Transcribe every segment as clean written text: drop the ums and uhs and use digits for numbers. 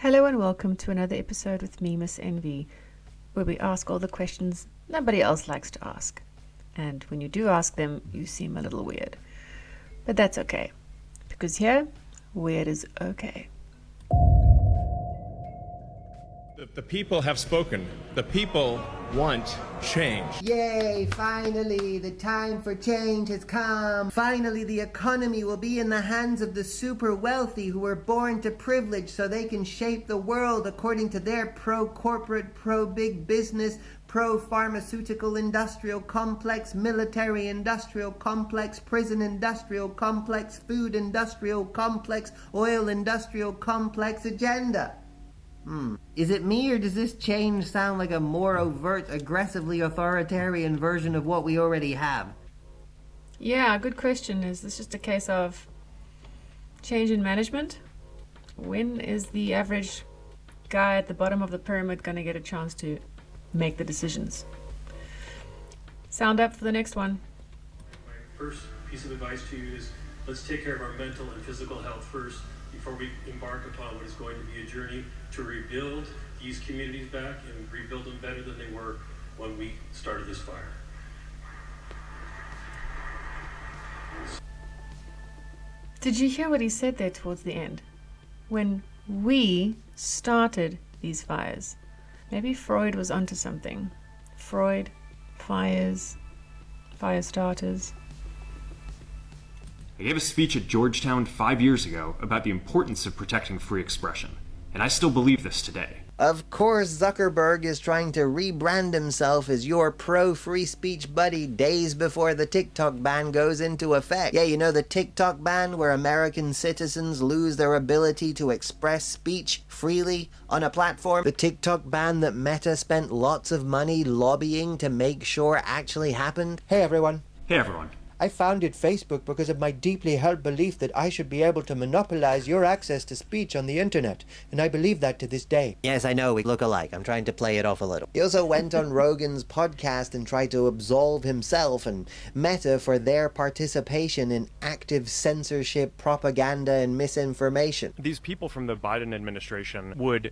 Hello and welcome to another episode with me, Miss Envy, where we ask all the questions nobody else likes to ask. And when you do ask them, you seem a little weird. But that's okay, because here, weird is okay. The people have spoken. The people want change. Yay, finally, the time for change has come. Finally, the economy will be in the hands of the super wealthy who were born to privilege so they can shape the world according to their pro-corporate, pro-big business, pro-pharmaceutical industrial complex, military industrial complex, prison industrial complex, food industrial complex, oil industrial complex agenda. Is it me, or does this change sound like a more overt, aggressively authoritarian version of what we already have? Yeah, good question. Is this just a case of change in management? When is the average guy at the bottom of the pyramid going to get a chance to make the decisions? Sound up for the next one. My first piece of advice to you is let's take care of our mental and physical health first before we embark upon what is going to be a journey to rebuild these communities back and rebuild them better than they were when we started this fire. Did you hear what he said there towards the end? When we started these fires. Maybe Freud was onto something. Freud, fires, fire starters. I gave a speech at Georgetown 5 years ago about the importance of protecting free expression, and I still believe this today. Of course, Zuckerberg is trying to rebrand himself as your pro-free speech buddy days before the TikTok ban goes into effect. Yeah, you know the TikTok ban where American citizens lose their ability to express speech freely on a platform? The TikTok ban that Meta spent lots of money lobbying to make sure actually happened? Hey everyone. Hey everyone. I founded Facebook because of my deeply held belief that I should be able to monopolize your access to speech on the internet, and I believe that to this day. Yes, I know, we look alike. I'm trying to play it off a little. He also went on Rogan's podcast and tried to absolve himself and Meta for their participation in active censorship, propaganda, and misinformation. These people from the Biden administration would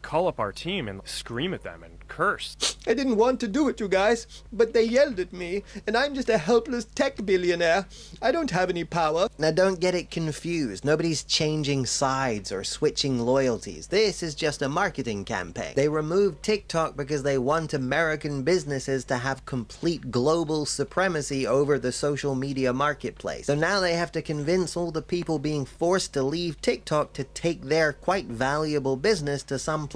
call up our team and scream at them and curse. I didn't want to do it, you guys, but they yelled at me, and I'm just a helpless tech billionaire. I don't have any power. Now don't get it confused. Nobody's changing sides or switching loyalties. This is just a marketing campaign. They removed TikTok because they want American businesses to have complete global supremacy over the social media marketplace. So now they have to convince all the people being forced to leave TikTok to take their quite valuable business to someplace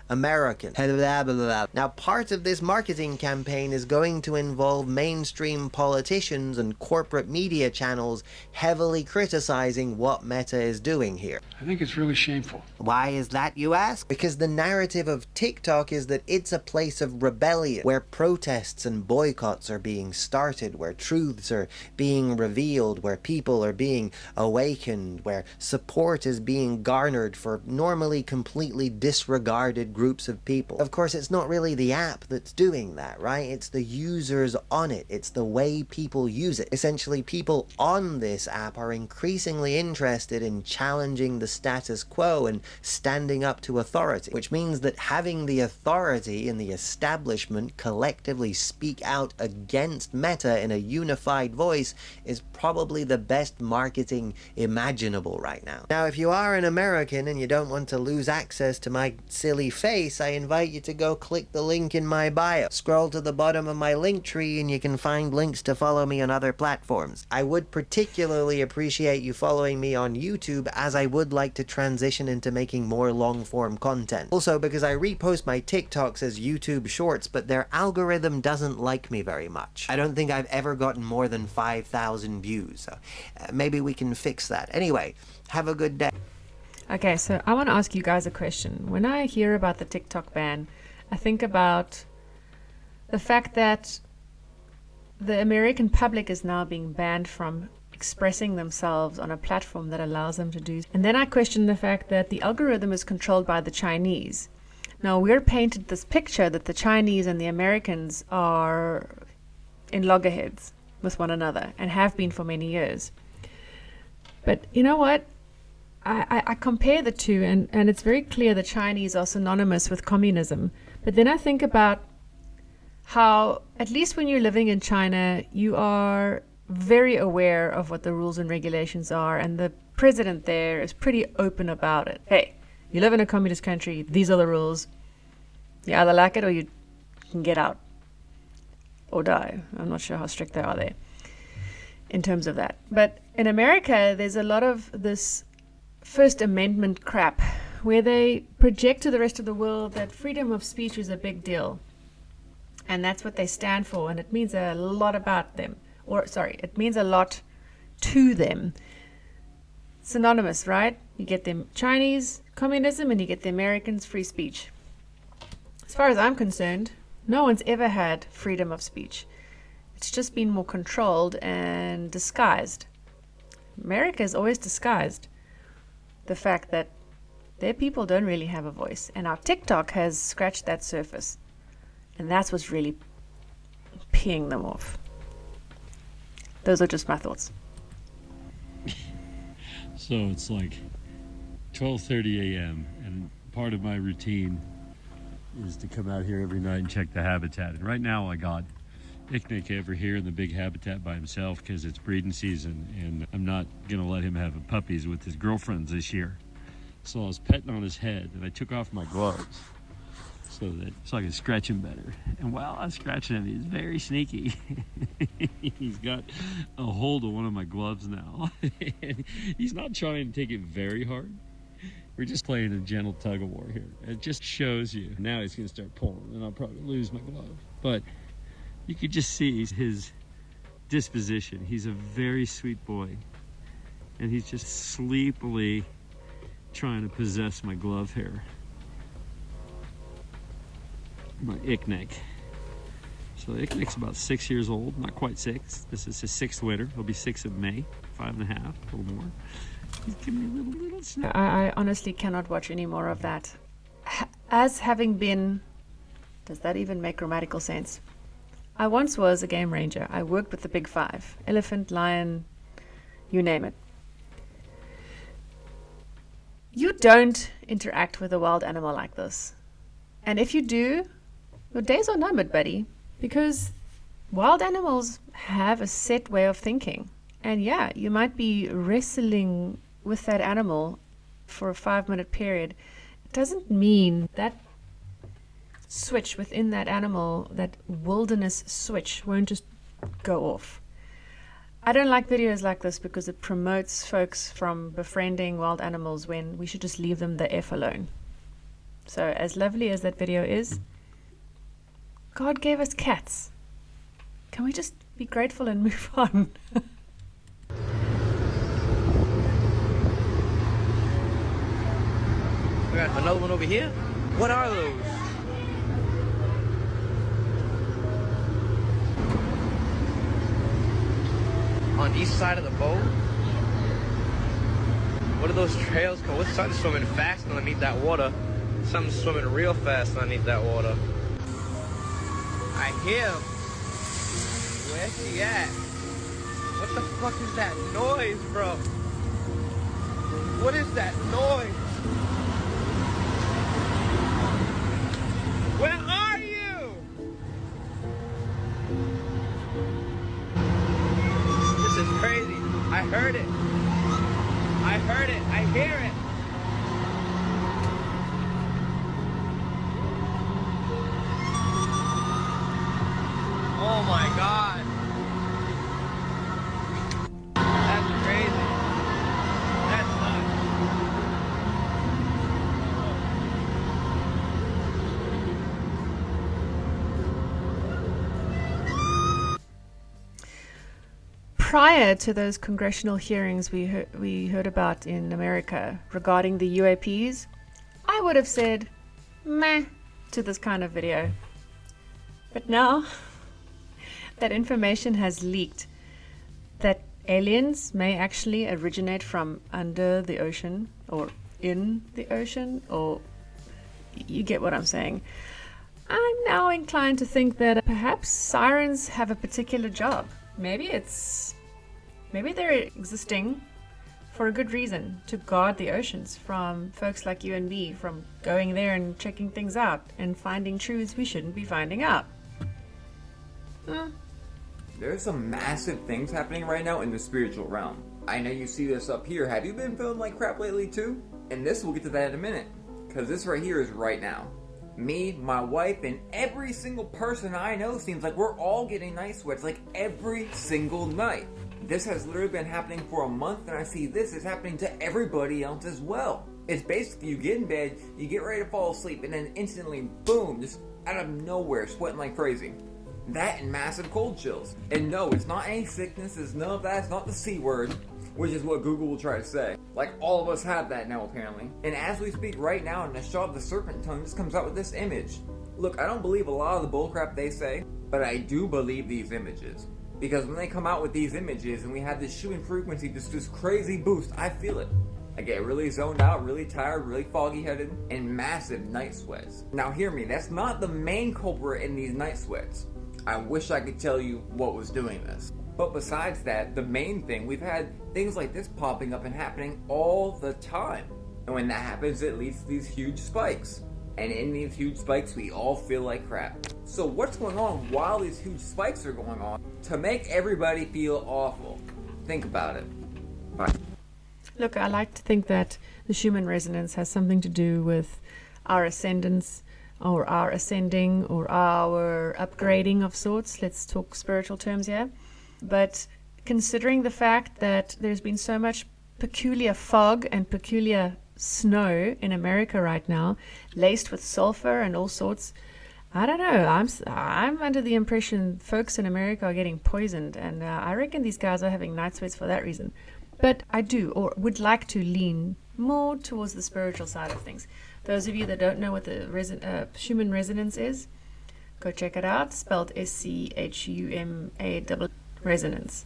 American. Now part of this marketing campaign is going to involve mainstream politicians and corporate media channels heavily criticizing what Meta is doing here. I think it's really shameful. Why is that, you ask? Because the narrative of TikTok is that it's a place of rebellion, where protests and boycotts are being started, where truths are being revealed, where people are being awakened, where support is being garnered for normally completely disregarded groups of people. Of course, it's not really the app that's doing that, right? It's the users on it. It's the way people use it. Essentially, people on this app are increasingly interested in challenging the status quo and standing up to authority, which means that having the authority and the establishment collectively speak out against Meta in a unified voice is probably the best marketing imaginable right now. Now, if you are an American and you don't want to lose access to my silly face, I invite you to go click the link in my bio. Scroll to the bottom of my link tree and you can find links to follow me on other platforms. I would particularly appreciate you following me on YouTube, as I would like to transition into making more long-form content. Also, because I repost my TikToks as YouTube Shorts, but their algorithm doesn't like me very much. I don't think I've ever gotten more than 5,000 views, so maybe we can fix that. Anyway, have a good day. Okay, so I want to ask you guys a question. When I hear about the TikTok ban, I think about the fact that the American public is now being banned from expressing themselves on a platform that allows them to do. And then I question the fact that the algorithm is controlled by the Chinese. Now, we're painted this picture that the Chinese and the Americans are in loggerheads with one another and have been for many years. But you know what? I compare the two, and it's very clear the Chinese are synonymous with communism. But then I think about how, at least when you're living in China, you are very aware of what the rules and regulations are, and the president there is pretty open about it. Hey, you live in a communist country, these are the rules. You either like it or you can get out or die. I'm not sure how strict they are there in terms of that. But in America, there's a lot of this First Amendment crap where they project to the rest of the world that freedom of speech is a big deal. And that's what they stand for, and it means a lot about them. It means a lot to them. Synonymous, right? You get the Chinese communism and you get the Americans free speech. As far as I'm concerned, no one's ever had freedom of speech. It's just been more controlled and disguised. America is always disguised the fact that their people don't really have a voice. And our TikTok has scratched that surface. And that's what's really peeing them off. Those are just my thoughts. So it's like 12:30 a.m. and part of my routine is to come out here every night and check the habitat. And right now I got Icknick over here in the big habitat by himself because it's breeding season, and I'm not gonna let him have puppies with his girlfriends this year. So I was petting on his head and I took off my gloves so I could scratch him better. And while I was scratching him, he's very sneaky. He's got a hold of one of my gloves now. He's not trying to take it very hard. We're just playing a gentle tug of war here. It just shows you. Now he's gonna start pulling and I'll probably lose my glove. But you could just see his disposition. He's a very sweet boy. And he's just sleepily trying to possess my glove hair. My Icknick. So Icknick's about 6 years old, not quite 6. This is his 6th winter. He'll be 6 in May, 5.5, a little more. He's giving me a little snap. I honestly cannot watch any more of that. As having been, does that even make grammatical sense? I once was a game ranger. I worked with the big 5, elephant, lion, you name it. You don't interact with a wild animal like this. And if you do, your days are numbered, buddy, because wild animals have a set way of thinking. And yeah, you might be wrestling with that animal for a 5-minute period. It doesn't mean that switch within that animal, that wilderness switch, won't just go off. I don't like videos like this because it promotes folks from befriending wild animals when we should just leave them the F alone. So as lovely as that video is, God gave us cats. Can we just be grateful and move on? We got another one over here. What are those? On each side of the boat? What are those trails called? What's something swimming fast underneath that water? Something swimming real fast underneath that water. I hear him. Where's he at? What the fuck is that noise, bro? What is that noise? Where are you? This is crazy. I heard it. I heard it. I hear it. Oh my God. That's crazy. That's nuts. Prior to those congressional hearings we heard about in America regarding the UAPs, I would have said meh to this kind of video. But now that information has leaked that aliens may actually originate from under the ocean or in the ocean, or you get what I'm saying. I'm now inclined to think that perhaps sirens have a particular job. Maybe they're existing for a good reason, to guard the oceans from folks like you and me from going there and checking things out and finding truths we shouldn't be finding out. There's some massive things happening right now in the spiritual realm. I know you see this up here. Have you been feeling like crap lately too? And this, we'll get to that in a minute. Because this right here is right now. Me, my wife, and every single person I know seems like we're all getting night sweats like every single night. This has literally been happening for a month, and I see this is happening to everybody else as well. It's basically you get in bed, you get ready to fall asleep, and then instantly, boom, just out of nowhere, sweating like crazy. That and massive cold chills. And no, it's not any sickness, it's none of that, it's not the C word, which is what Google will try to say. Like, all of us have that now, apparently. And as we speak right now, the Shaw of the Serpent tongue just comes out with this image. Look, I don't believe a lot of the bullcrap they say, but I do believe these images. Because when they come out with these images and we have this shooting frequency, this crazy boost, I feel it. I get really zoned out, really tired, really foggy-headed, and massive night sweats. Now hear me, that's not the main culprit in these night sweats. I wish I could tell you what was doing this. But besides that, the main thing, we've had things like this popping up and happening all the time. And when that happens, it leads to these huge spikes. And in these huge spikes, we all feel like crap. So what's going on while these huge spikes are going on to make everybody feel awful? Think about it. Bye. Look, I like to think that the Schumann resonance has something to do with our ascendance or our ascending or our upgrading of sorts. Let's talk spiritual terms here. But considering the fact that there's been so much peculiar fog and peculiar snow in America right now, laced with sulfur and all sorts, I don't know. I'm under the impression folks in America are getting poisoned, and I reckon these guys are having night sweats for that reason. But I do, or would like to lean more towards the spiritual side of things. Those of you that don't know what the Schumann resonance is, go check it out. Spelled SCHUMA resonance.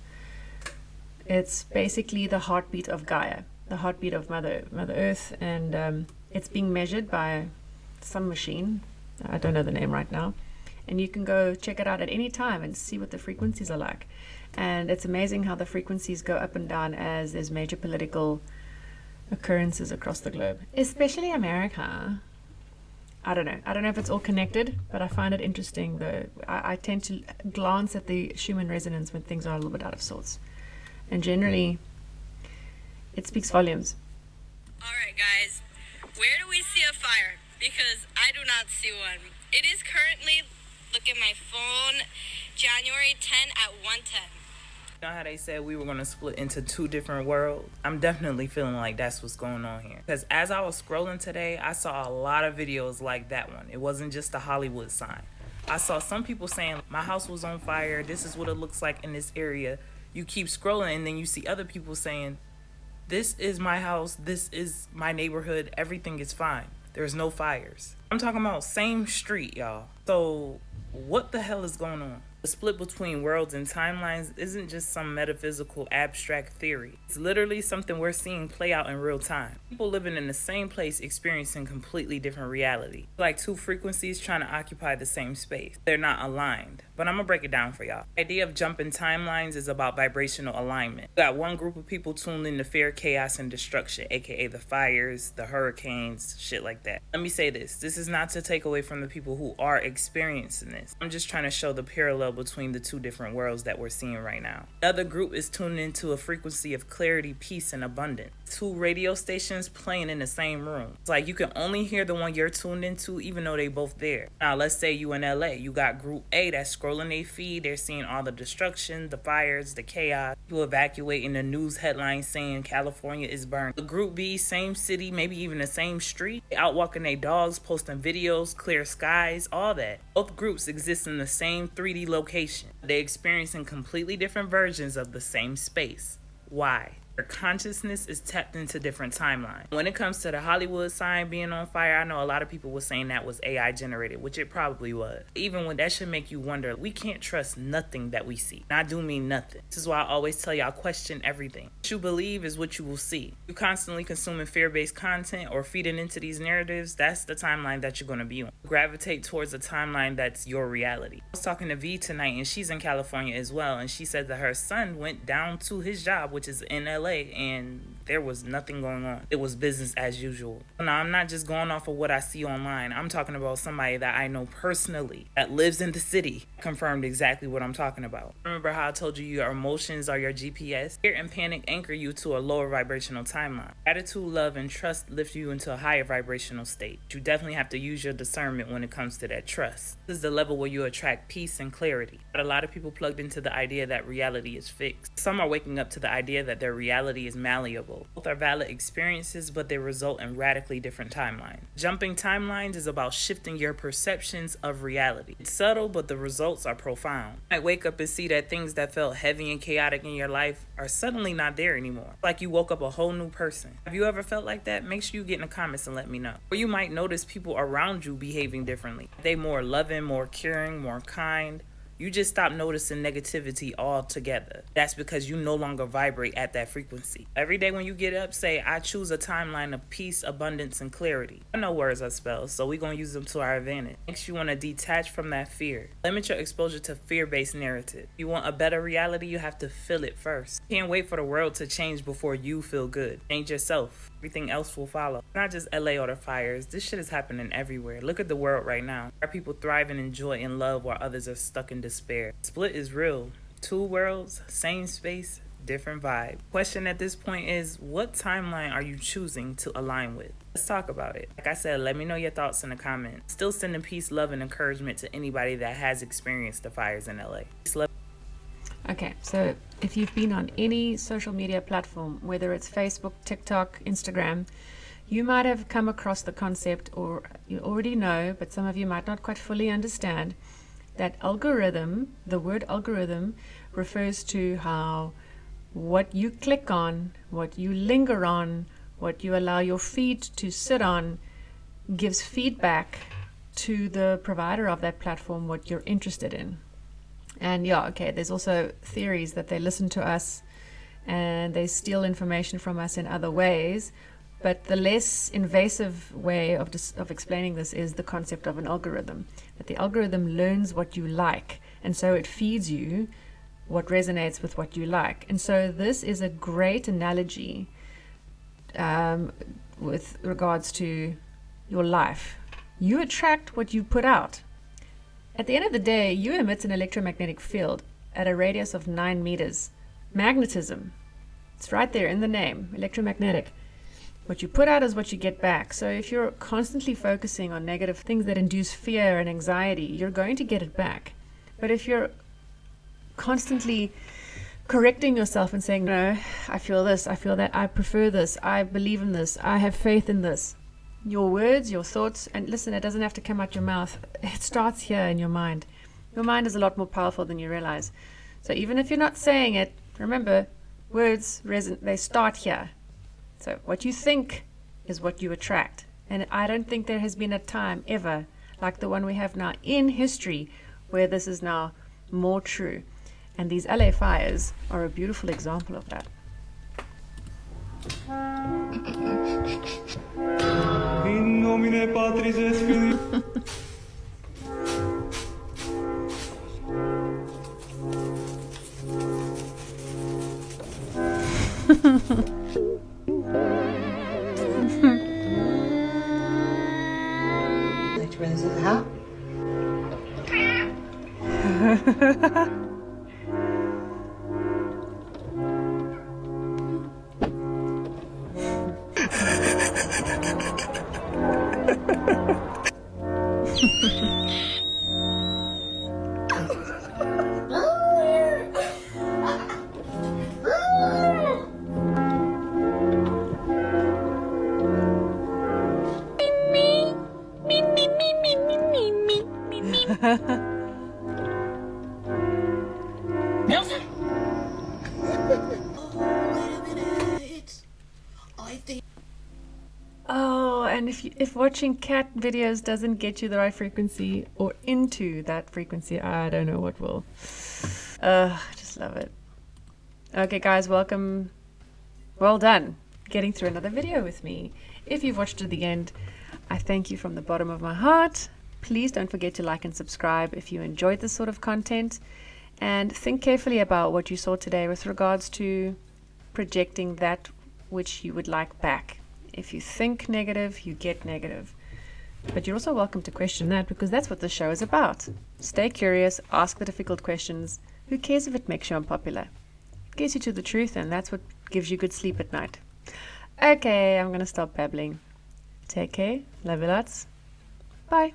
It's basically the heartbeat of Gaia, the heartbeat of Mother Earth, and it's being measured by some machine. I don't know the name right now. And you can go check it out at any time and see what the frequencies are like. And it's amazing how the frequencies go up and down as there's major political occurrences across the globe, especially America. I don't know if it's all connected, but I find it interesting though. I tend to glance at the Schumann resonance when things are a little bit out of sorts, and generally it speaks volumes. Alright guys, where do we see a fire? Because I do not see one. It is currently, look at my phone, January 10 at 1:10. You know how they said we were going to split into two different worlds? I'm definitely feeling like that's what's going on here. Because as I was scrolling today, I saw a lot of videos like that one. It wasn't just the Hollywood sign. I saw some people saying, my house was on fire, this is what it looks like in this area. You keep scrolling and then you see other people saying, this is my house, this is my neighborhood, everything is fine. There's no fires. I'm talking about same street, y'all. So what the hell is going on? The split between worlds and timelines isn't just some metaphysical abstract theory. It's literally something we're seeing play out in real time. People living in the same place experiencing completely different reality. Like two frequencies trying to occupy the same space. They're not aligned. But I'm gonna break it down for y'all. The idea of jumping timelines is about vibrational alignment. You got one group of people tuned in to fear, chaos, and destruction, aka the fires, the hurricanes, shit like that. Let me say this. This is not to take away from the people who are experiencing this. I'm just trying to show the parallel between the two different worlds that we're seeing right now. The other group is tuned into a frequency of clarity, peace, and abundance. Two radio stations playing in the same room. It's like you can only hear the one you're tuned into even though they both there. Now let's say you in LA. You got group A that's scrolling their feed. They're seeing all the destruction, the fires, the chaos. People evacuating, the news headlines saying California is burned. The group B, same city, maybe even the same street. They out walking their dogs, posting videos, clear skies, all that. Both groups exist in the same 3D location. They're experiencing completely different versions of the same space. Why? Their consciousness is tapped into different timelines. When it comes to the Hollywood sign being on fire, I know a lot of people were saying that was AI generated, which it probably was. Even when that should make you wonder, we can't trust nothing that we see. And I do mean nothing. This is why I always tell y'all question everything. What you believe is what you will see. You constantly consuming fear-based content or feeding into these narratives, that's the timeline that you're going to be on. Gravitate towards a timeline that's your reality. I was talking to V tonight and she's in California as well, and she said that her son went down to his job, which is in LA, and there was nothing going on. It was business as usual. Now, I'm not just going off of what I see online. I'm talking about somebody that I know personally that lives in the city confirmed exactly what I'm talking about. Remember how I told you your emotions are your GPS? Fear and panic anchor you to a lower vibrational timeline. Gratitude, love, and trust lift you into a higher vibrational state. You definitely have to use your discernment when it comes to that trust. This is the level where you attract peace and clarity. But a lot of people plugged into the idea that reality is fixed. Some are waking up to the idea that their reality is malleable. Both are valid experiences, but they result in radically different timelines. Jumping timelines is about shifting your perceptions of reality. It's subtle, but the results are profound. You might wake up and see that things that felt heavy and chaotic in your life are suddenly not there anymore. Like you woke up a whole new person. Have you ever felt like that? Make sure you get in the comments and let me know. Or you might notice people around you behaving differently. They more loving, more caring, more kind. You just stop noticing negativity altogether. That's because you no longer vibrate at that frequency. Every day when you get up, say, I choose a timeline of peace, abundance, and clarity. I know words are spells, so we're going to use them to our advantage. Next, you want to detach from that fear. Limit your exposure to fear-based narrative. If you want a better reality, you have to feel it first. You can't wait for the world to change before you feel good. Change yourself. Everything else will follow. Not just LA or the fires. This shit is happening everywhere. Look at the world right now. Are people thriving in joy and love while others are stuck in despair? Split is real. Two worlds, same space, different vibe. Question at this point is, what timeline are you choosing to align with? Let's talk about it. Like I said, let me know your thoughts in the comments. Still sending peace, love, and encouragement to anybody that has experienced the fires in LA. Peace, love. Okay, so if you've been on any social media platform, whether it's Facebook, TikTok, Instagram, you might have come across the concept, or you already know, but some of you might not quite fully understand, that algorithm, the word algorithm, refers to how what you click on, what you linger on, what you allow your feed to sit on, gives feedback to the provider of that platform what you're interested in. And yeah, okay, there's also theories that they listen to us and they steal information from us in other ways. But the less invasive way of explaining this is the concept of an algorithm. That the algorithm learns what you like, and so it feeds you what resonates with what you like. And so this is a great analogy with regards to your life. You attract what you put out. At the end of the day, you emit an electromagnetic field at a radius of 9 meters. Magnetism. It's right there in the name, electromagnetic. What you put out is what you get back. So if you're constantly focusing on negative things that induce fear and anxiety, you're going to get it back. But if you're constantly correcting yourself and saying, no, I feel this, I feel that, I prefer this, I believe in this, I have faith in this, your words, your thoughts, and listen, it doesn't have to come out your mouth. It starts here in your mind. Your mind is a lot more powerful than you realize. So even if you're not saying it, remember, words they start here. So what you think is what you attract. And I don't think there has been a time ever like the one we have now in history where this is now more true. And these LA fires are a beautiful example of that. In nomine Patris et Filii. Which one is it? How? Nelson? Oh, and if watching cat videos doesn't get you the right frequency or into that frequency, I don't know what will. I just love it. Okay, guys, welcome. Well done getting through another video with me. If you've watched to the end, I thank you from the bottom of my heart. Please don't forget to like and subscribe if you enjoyed this sort of content, and think carefully about what you saw today with regards to projecting that which you would like back. If you think negative, you get negative. But you're also welcome to question that, because that's what the show is about. Stay curious, ask the difficult questions. Who cares if it makes you unpopular? It gets you to the truth, and that's what gives you good sleep at night. Okay, I'm going to stop babbling. Take care. Love you lots. Bye.